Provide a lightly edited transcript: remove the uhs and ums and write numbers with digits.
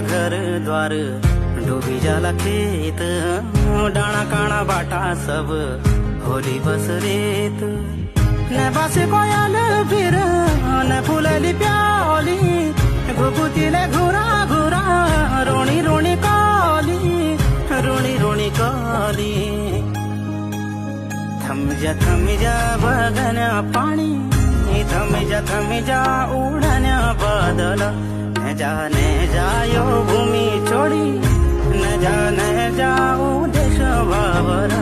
घर द्वार डूबी जाला खेत डाणा काणा बाटा सब होली बस रेत न बस कोयल फिर न फुलली प्याली घुगुतीले घुरा घुरा रोणी रोणी काली रोणी रोणी काली थम जा बगन्या पाणी थम जा उडण्या बादल न जायो भूमी छोडी न जाऊ देश बाबर